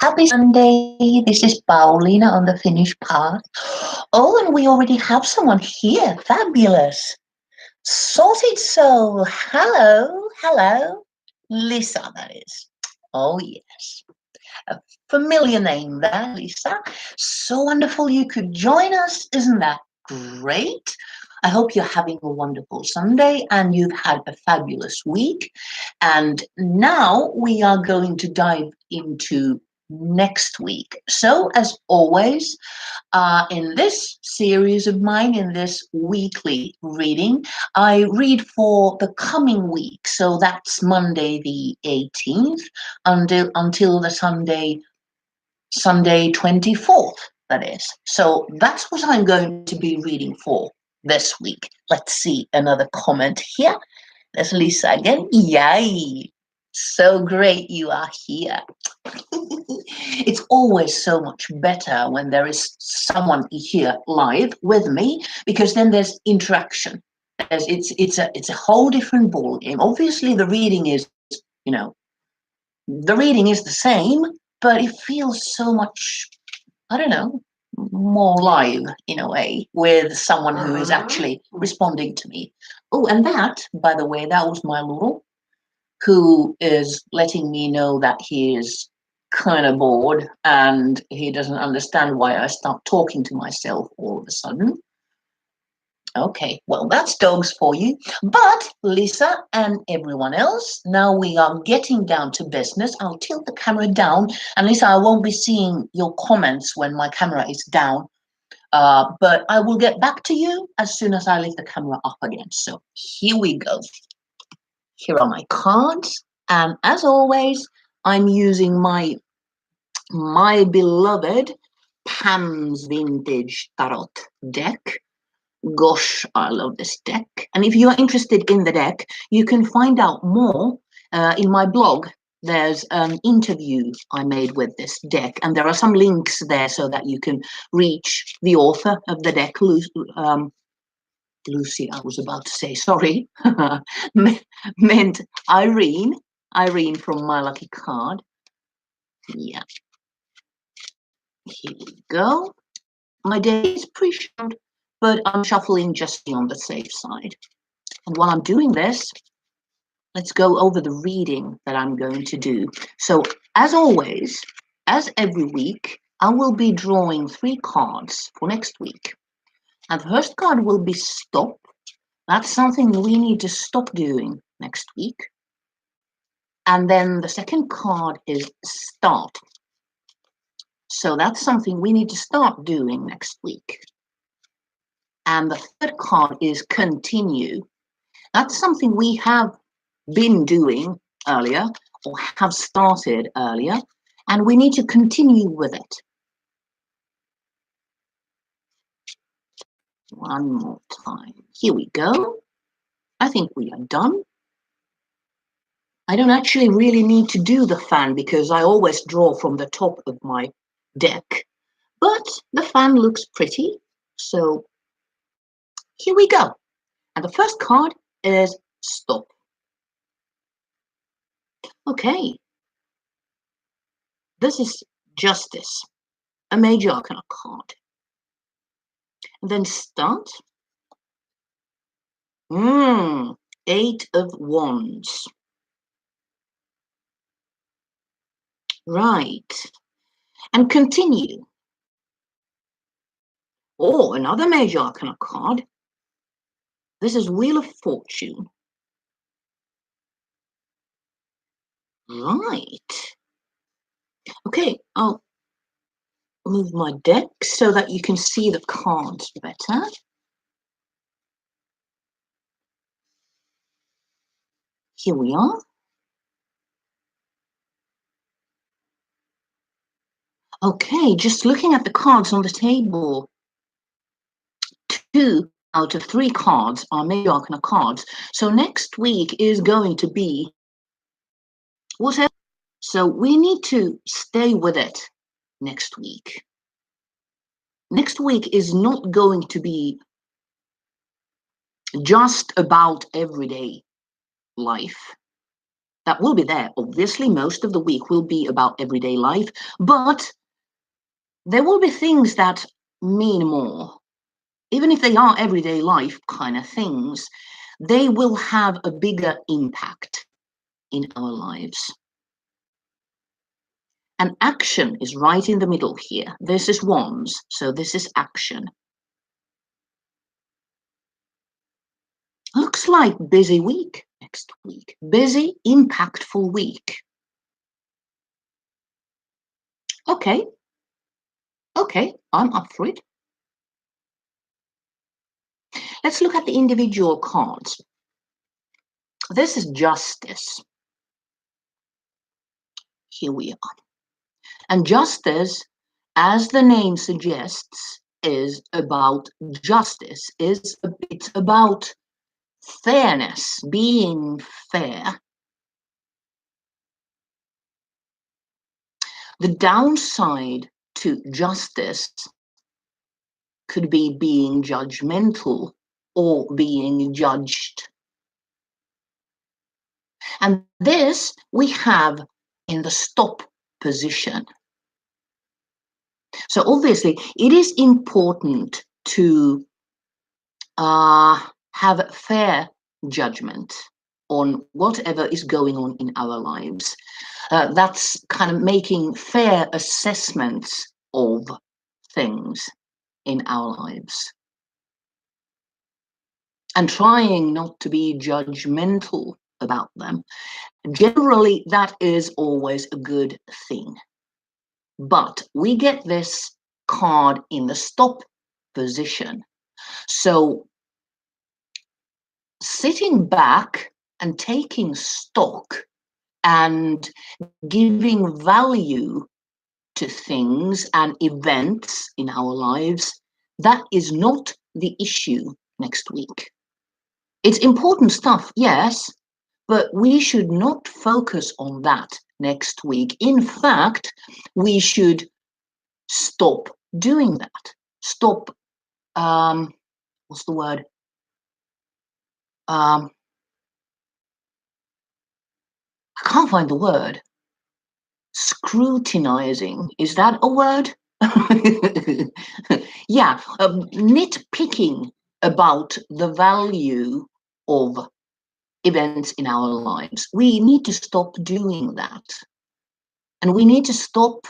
Happy Sunday. This is Paulina on the Finnish path. Oh, and we already have someone here. Fabulous. Sorted soul. Hello. Hello. Lisa, that is. Oh, yes. A familiar name there, Lisa. So wonderful you could join us. Isn't that great? I hope you're having a wonderful Sunday and you've had a fabulous week. And now we are going to dive into next week. So, as always, in this series of mine, in this weekly reading, I read for the coming week. So that's Monday the 18th until the Sunday 24th, that is. So that's what I'm going to be reading for this week. Let's see another comment here. There's Lisa again. Yay! So great you are here. It's always so much better when there is someone here live with me, because then there's interaction. It's a whole different ball game. Obviously, the reading is, the reading is the same, but it feels so much, I don't know, more live in a way with someone who is actually responding to me. Oh, and that, by the way, that was my Lulu, who is letting me know that he is kind of bored and he doesn't understand why I start talking to myself all of a sudden. Okay, well, that's dogs for you. But Lisa and everyone else, now we are getting down to business. I'll tilt the camera down. And Lisa, I won't be seeing your comments when my camera is down. But I will get back to you as soon as I lift the camera up again. So here we go. Here are my cards. And as always, I'm using my beloved Pam's Vintage Tarot deck. Gosh, I love this deck. And if you are interested in the deck, you can find out more in my blog. There's an interview I made with this deck, and there are some links there so that you can reach the author of the deck, Lucy, I was about to say, sorry, meant Irene from My Lucky Card. Yeah. Here we go. My day is pre-shuffled, but I'm shuffling just on the safe side. And while I'm doing this, let's go over the reading that I'm going to do. So, as always, as every week, I will be drawing 3 cards for next week. And the first card will be Stop. That's something we need to stop doing next week. And then the second card is Start. So that's something we need to start doing next week. And the third card is Continue. That's something we have been doing earlier or have started earlier, and we need to continue with it. One more time. Here we go. I think we are done. I don't actually really need to do the fan because I always draw from the top of my deck, but the fan looks pretty. So here we go. And the first card is Stop. Okay. This is Justice, a Major Arcana card. And then Start. 8 of Wands. Right. And Continue. Oh, another Major Arcana card. This is Wheel of Fortune. Right. Okay, I'll move my deck so that you can see the cards better. Here we are. Okay, just looking at the cards on the table, 2 out of 3 cards are Major Arcana cards. So next week is going to be whatever. So we need to stay with it next week. Next week is not going to be just about everyday life. That will be there. Obviously, most of the week will be about everyday life, but there will be things that mean more. Even if they are everyday life kind of things, they will have a bigger impact in our lives. And action is right in the middle here. This is wands, so this is action. Looks like busy week next week. Busy, impactful week. Okay. Okay, I'm up for it. Let's look at the individual cards. This is justice. Here we are. And justice, as the name suggests, is about justice, is a bit about fairness, being fair. The downside to justice could be being judgmental or being judged. And this we have in the stop position. So obviously it is important to have fair judgment on whatever is going on in our lives. That's kind of making fair assessments of things in our lives. And trying not to be judgmental about them. Generally, that is always a good thing. But we get this card in the stop position. So sitting back and taking stock and giving value to things and events in our lives, that is not the issue next week. It's important stuff, yes, but we should not focus on that next week. In fact, we should stop doing that. Stop, what's the word? I can't find the word. Scrutinizing, is that a word? Yeah, nitpicking about the value of events in our lives. We need to stop doing that. And we need to stop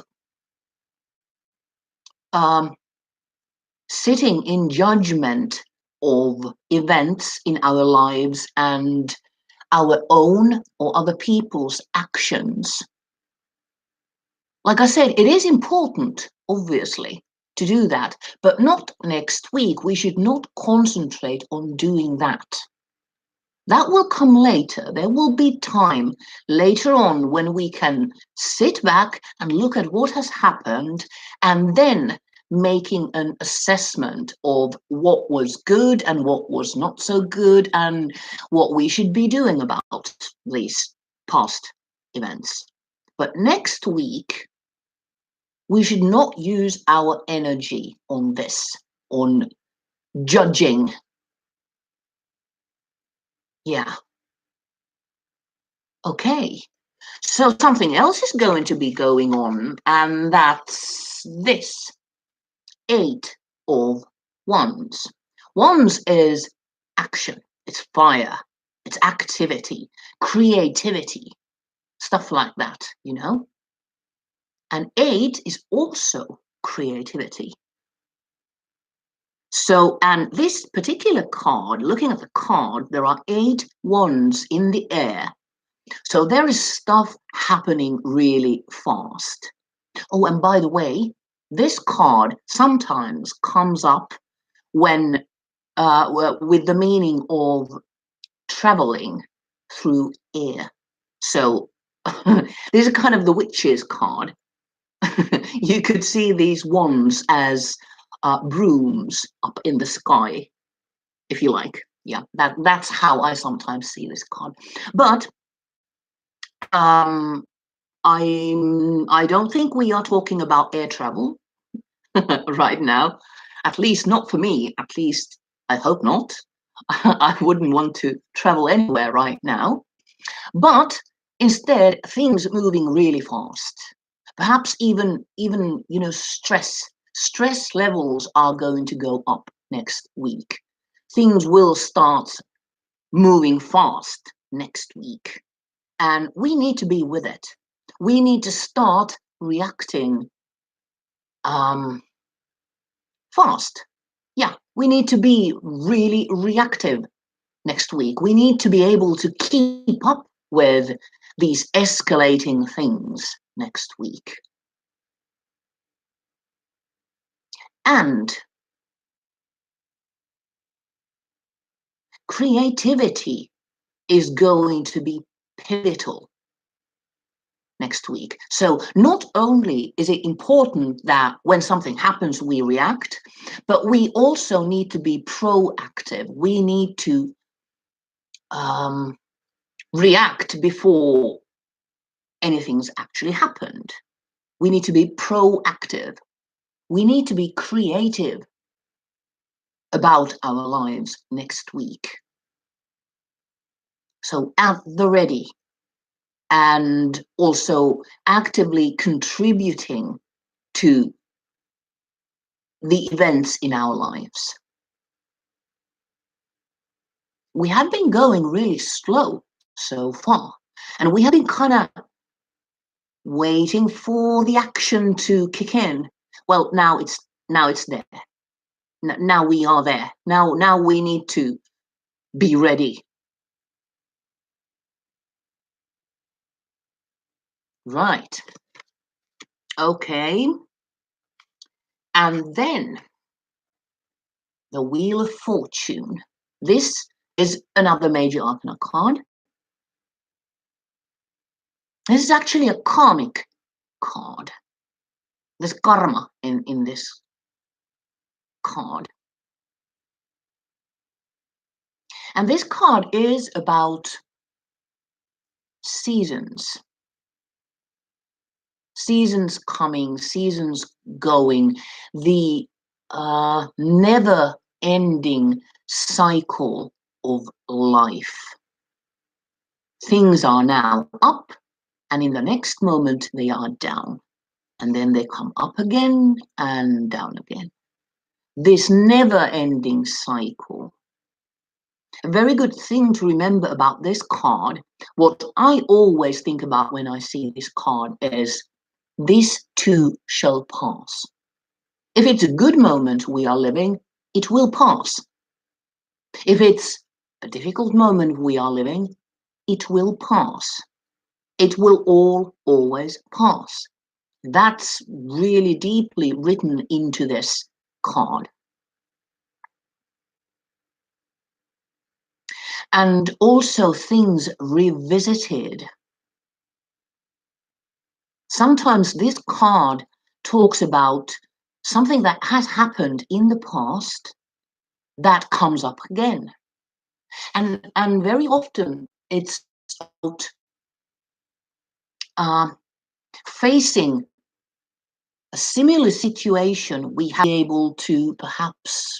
sitting in judgment of events in our lives and our own or other people's actions. Like I said, it is important, obviously, to do that, but not next week. We should not concentrate on doing that. That will come later. There will be time later on when we can sit back and look at what has happened and then making an assessment of what was good and what was not so good and what we should be doing about these past events. But next week, we should not use our energy on this, on judging. Yeah. Okay. So something else is going to be going on, and that's this. 8 of Wands. Wands is action, it's fire, it's activity, creativity, stuff like that, you know? And 8 is also creativity. So, and this particular card, looking at the card, there are 8 wands in the air. So there is stuff happening really fast. Oh, and by the way, this card sometimes comes up when with the meaning of traveling through air. So this is kind of the witch's card. You could see these wands as brooms up in the sky, if you like. Yeah, that's how I sometimes see this card. But I don't think we are talking about air travel right now. At least not for me. At least I hope not. I wouldn't want to travel anywhere right now. But Instead, things moving really fast. Perhaps even stress levels are going to go up next week. Things will start moving fast next week, and we need to be with it. We need to start reacting fast. Yeah, we need to be really reactive next week. We need to be able to keep up with these escalating things next week. And creativity is going to be pivotal next week. So not only is it important that when something happens, we react, but we also need to be proactive. We need to react before anything's actually happened. We need to be proactive. We need to be creative about our lives next week. So at the ready, and also actively contributing to the events in our lives. We have been going really slow so far, and we have been kind of waiting for the action to kick in. Well, now it's there. Now we are there. Now we need to be ready. Right. Okay. And then the Wheel of Fortune. This is another major arcana card. This is actually a karmic card. There's karma in this card. And this card is about seasons. Seasons coming, seasons going, the never-ending cycle of life. Things are now up, and in the next moment they are down. And then they come up again and down again. This never-ending cycle. A very good thing to remember about this card, what I always think about when I see this card is, this too shall pass. If it's a good moment we are living, it will pass. If it's a difficult moment we are living, it will pass. It will all always pass. That's really deeply written into this card. And also things revisited. Sometimes this card talks about something that has happened in the past that comes up again. And very often it's about facing a similar situation. We have to be able to perhaps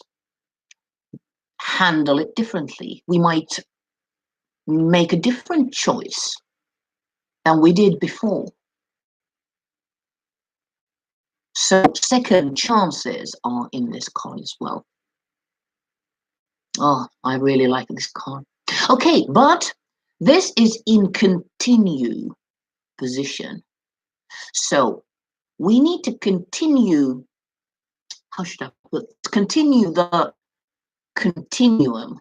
handle it differently. We might make a different choice than we did before. So second chances are in this card as well. Oh, I really like this card. Okay, but this is in continue position. So we need to continue, how should I put it? Continue the continuum.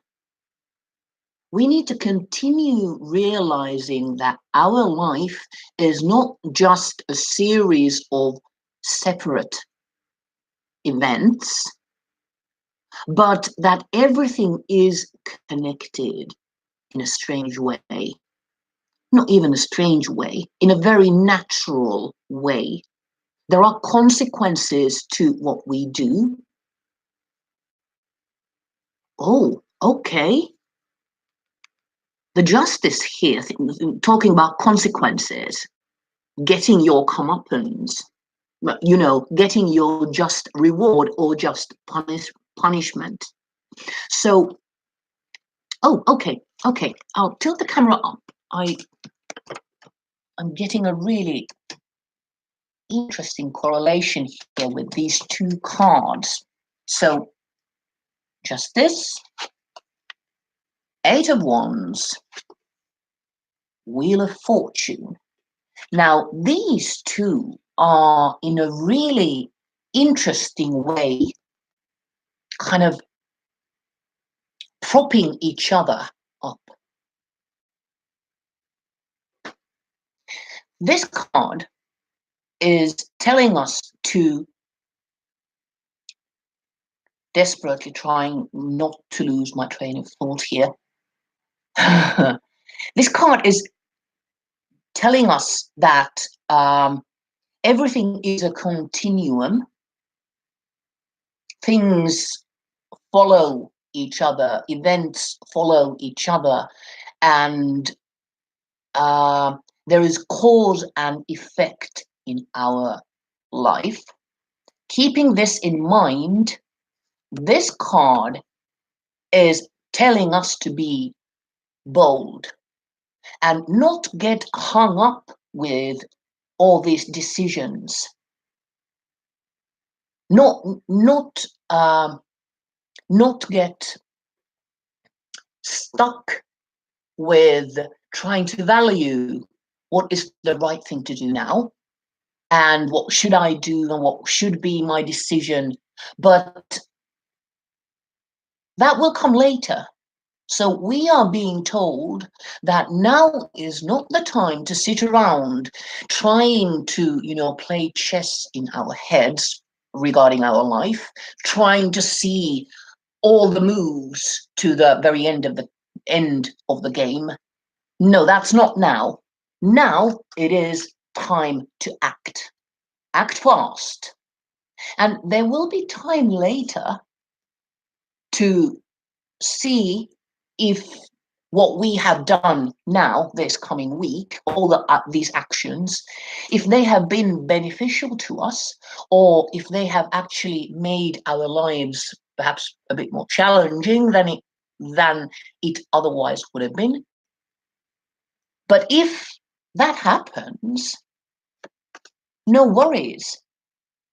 We need to continue realizing that our life is not just a series of separate events, but that everything is connected in a strange way. Not even a strange way, in a very natural way. There are consequences to what we do. Oh, okay. The justice here, talking about consequences, getting your comeuppance, getting your just reward or just punishment. So, oh, okay. I'll tilt the camera up. I'm getting a really interesting correlation here with these two cards. So Justice, Eight of Wands, Wheel of Fortune. Now, these two are in a really interesting way kind of propping each other up. This card is telling us to desperately trying not to lose my train of thought here. This card is telling us that everything is a continuum. Things follow each other, events follow each other, and there is cause and effect in our life. Keeping this in mind, this card is telling us to be bold and not get hung up with all these decisions. Not get stuck with trying to value what is the right thing to do now and what should I do and what should be my decision, but that will come later. So we are being told that now is not the time to sit around trying to, play chess in our heads regarding our life, trying to see all the moves to the very end of the game. No, that's not now. Now it is time to act. Act fast. And there will be time later to see if what we have done now, this coming week, all these actions, if they have been beneficial to us, or if they have actually made our lives perhaps a bit more challenging than it otherwise would have been. But if that happens, no worries,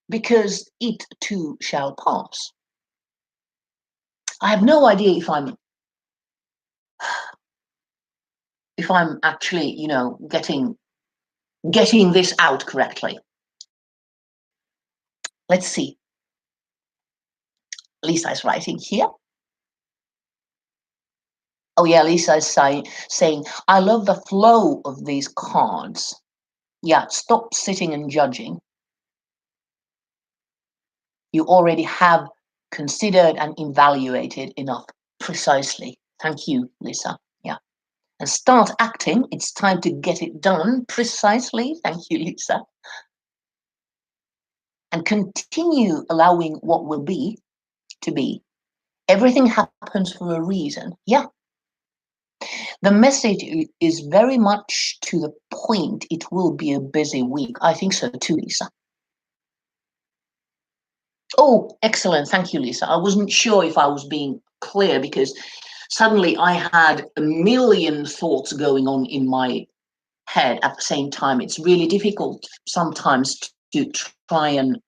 because it too shall pass. I have no idea if I'm actually, getting this out correctly. Let's see. Lisa is writing here. Oh yeah, Lisa is saying, I love the flow of these cards. Yeah, stop sitting and judging. You already have considered and evaluated enough. Precisely. Thank you, Lisa. Yeah. And start acting. It's time to get it done. Precisely. Thank you, Lisa. And continue allowing what will be to be. Everything happens for a reason. Yeah. The message is very much to the point. It will be a busy week. I think so too, Lisa. Oh, excellent. Thank you, Lisa. I wasn't sure if I was being clear because suddenly I had a million thoughts going on in my head at the same time. It's really difficult sometimes to try and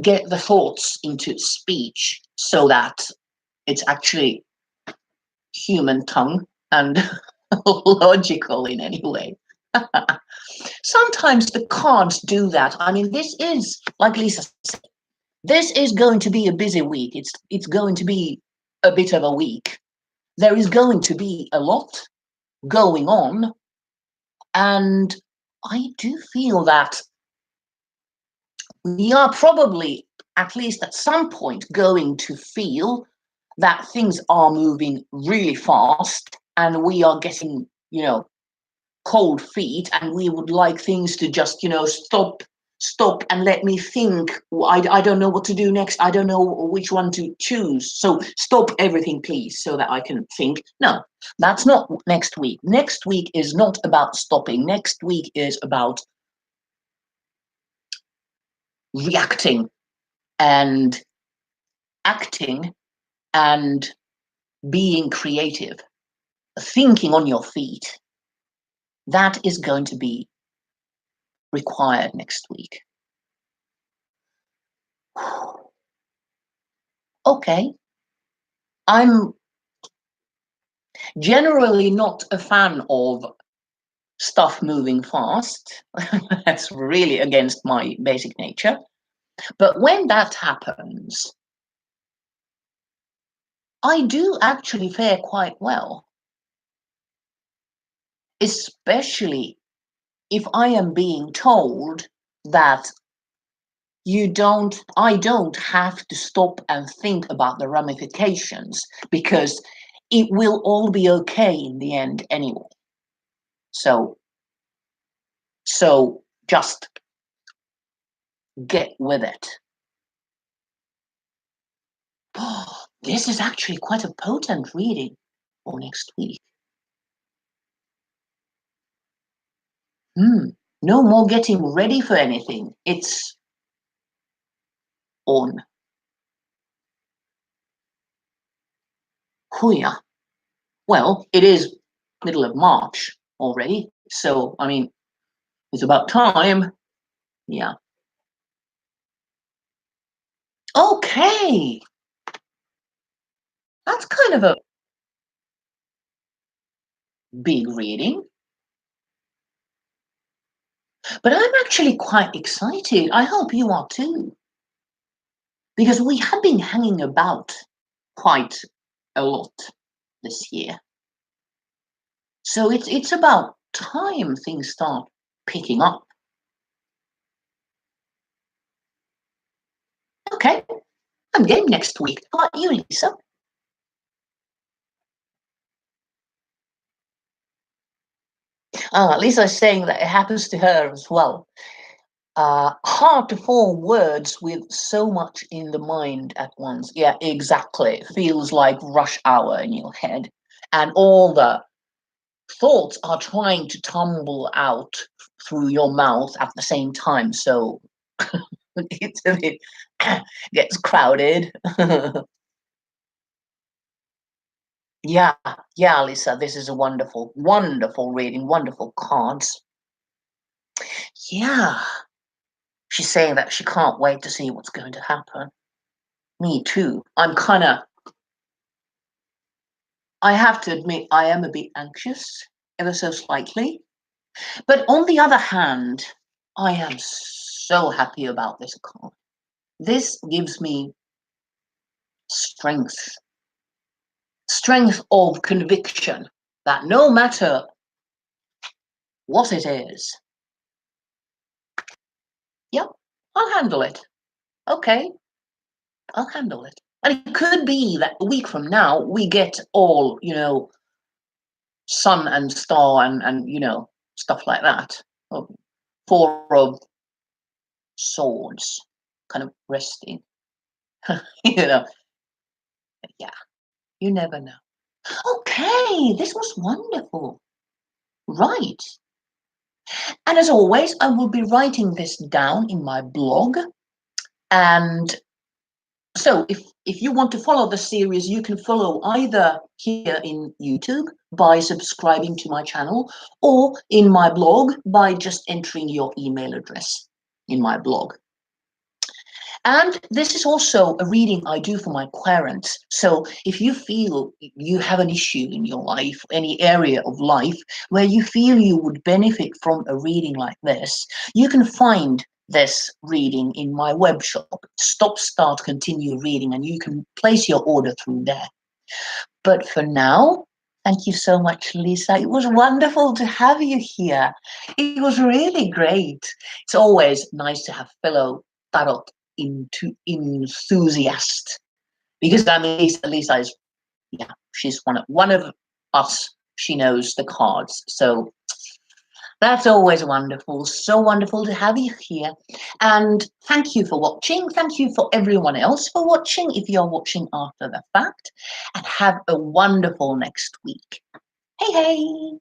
get the thoughts into speech so that it's actually human tongue and logical in any way. Sometimes the cards do that. I mean, this is, like Lisa said, this is going to be a busy week. It's going to be a bit of a week. There is going to be a lot going on. And I do feel that we are probably, at least at some point, going to feel that things are moving really fast and we are getting, cold feet and we would like things to just, stop and let me think. I don't know what to do next. I don't know which one to choose. So stop everything, please, so that I can think. No, that's not next week. Next week is not about stopping. Next week is about reacting and acting and being creative, thinking on your feet. That is going to be required next week. Okay. I'm generally not a fan of stuff moving fast. That's really against my basic nature. But when that happens, I do actually fare quite well, especially if I am being told that I don't have to stop and think about the ramifications because it will all be okay in the end anyway. So just get with it. Oh, this is actually quite a potent reading for next week. No more getting ready for anything. It's on. Oh yeah. Well, it is middle of March already, so I mean, it's about time. Yeah. Okay. That's kind of a big reading, but I'm actually quite excited. I hope you are too, because we have been hanging about quite a lot this year. So it's about time things start picking up. Okay, I'm game next week. How about you, Lisa? Lisa's saying that it happens to her as well. Hard to form words with so much in the mind at once. Yeah, exactly. It feels like rush hour in your head, and all the thoughts are trying to tumble out through your mouth at the same time. So it gets crowded. Yeah, yeah, Lisa, this is a wonderful, wonderful reading, wonderful cards. Yeah, she's saying that she can't wait to see what's going to happen. Me too. I have to admit, I am a bit anxious, ever so slightly. But on the other hand, I am so happy about this card. This gives me strength, strength of conviction that no matter what it is, yep, I'll handle it. Okay, I'll handle it. And it could be that a week from now we get all, sun and star and stuff like that. Four of swords kind of resting. you know, yeah, you never know. Okay, this was wonderful. Right. And as always, I will be writing this down in my blog. And so if you want to follow the series, you can follow either here in YouTube by subscribing to my channel or in my blog by just entering your email address in my blog. And this is also a reading I do for my parents. So if you feel you have an issue in your life, any area of life where you feel you would benefit from a reading like this, you can find this reading in my web shop, Stop, Start, Continue Reading, and you can place your order through there. But for now, thank you so much, Lisa. It was wonderful to have you here. It was really great. It's always nice to have fellow tarot enthusiast, because I mean Lisa is, yeah, she's one of us. She knows the cards, so that's always wonderful. So wonderful to have you here. And thank you for watching. Thank you for everyone else for watching if you're watching after the fact, and have a wonderful next week. Hey, hey.